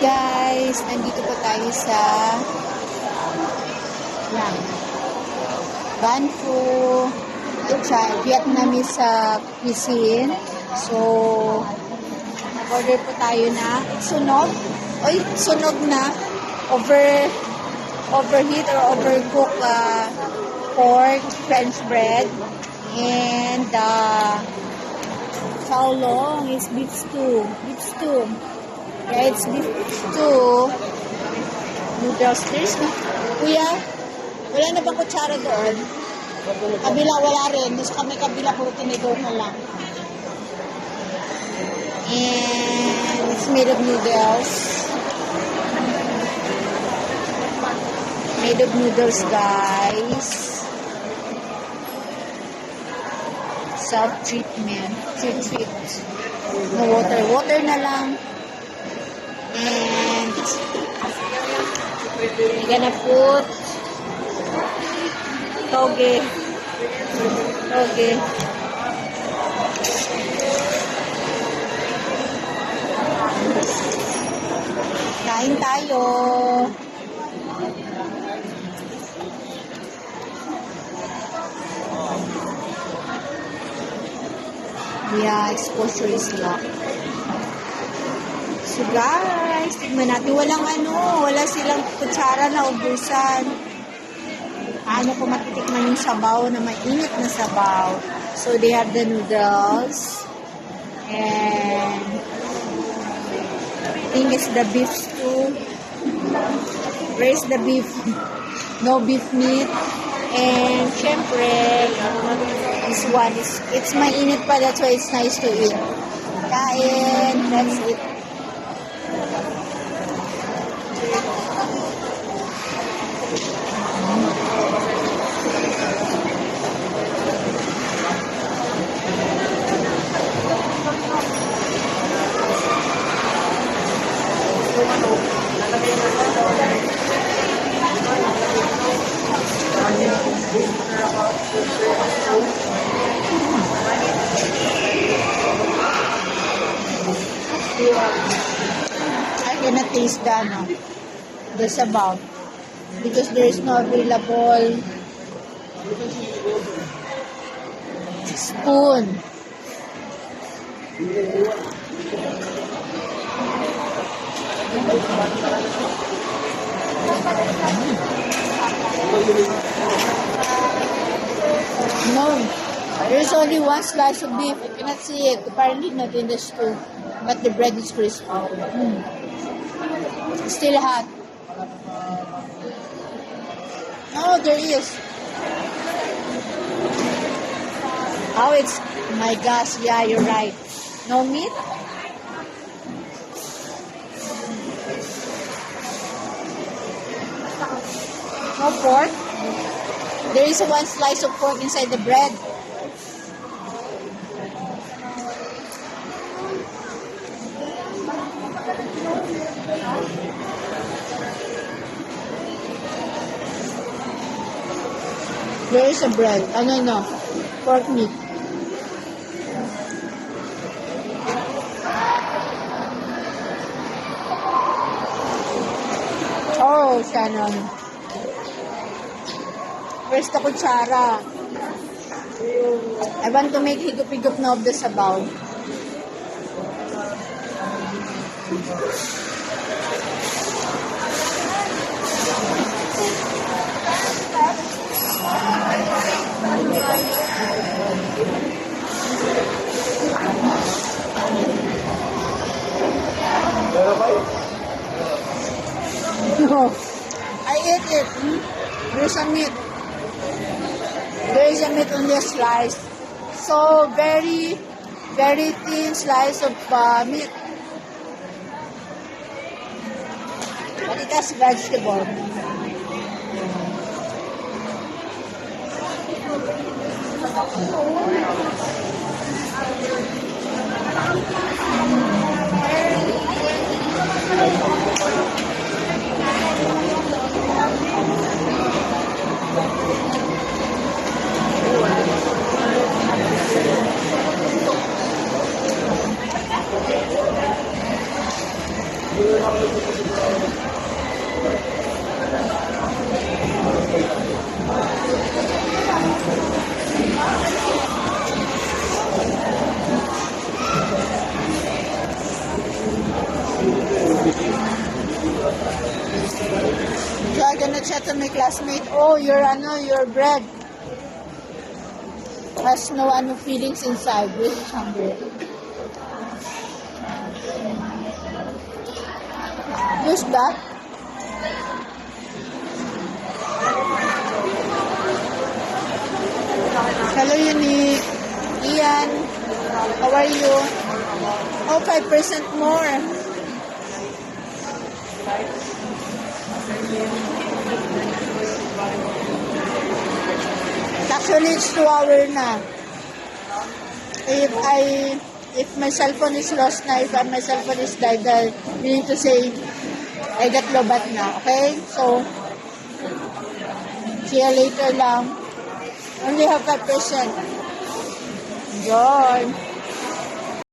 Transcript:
Guys, nandito po tayo sa Ban Phu Vietnamese cuisine. So, order po tayo na sunog na overheat or overcook pork, French bread, and chow long is beef stew. Yeah, it's beef stew. Noodles. There's no, kuya, wala na bang kutsara doon? Kabila wala rin. Doon sa kabila puro tinidor na lang. And it's made of noodles. Made of noodles, guys. Self-treatment. Treat. No water. Water na lang. And we're gonna put toge. Kain tayo. Yeah, exposure is locked. So guys, tignan natin. Wala silang kutsara na ubusan. Paano ko matitikman yung sabaw na mainit na sabaw? So they have the noodles. And I think it's the beef stew. Where's the beef? No beef meat. And syempre, this one it's mainit pa, that's why it's nice to eat. Kain, that's it. I cannot taste the sabaw because there is no available spoon. No, there's only one slice of beef. I cannot see it. Apparently not in the stew, but the bread is crispy. Still hot. No, there is. Oh, my gosh, yeah, you're right. No meat? No pork? There is one slice of pork inside the bread. There is a bread. No. Pork meat. Oh, Shannon. Where's the kutsara? I want to make higup-higup na of the sabaw. No, I ate it. There's a meat. There is a meat on this slice. So very, very thin slice of meat. But it has vegetable. So I'm gonna chat to my classmate, oh, your bread has no feelings inside. This is hungry. Who's that? Hello, Unique. Ian, how are you? Oh, 5% more. Actually, it's 2 hours na. If my cell phone is lost na, if my cell phone is died, meaning to say, I got lobat na. Okay? So, see you later lang. Only have 5%. Enjoy.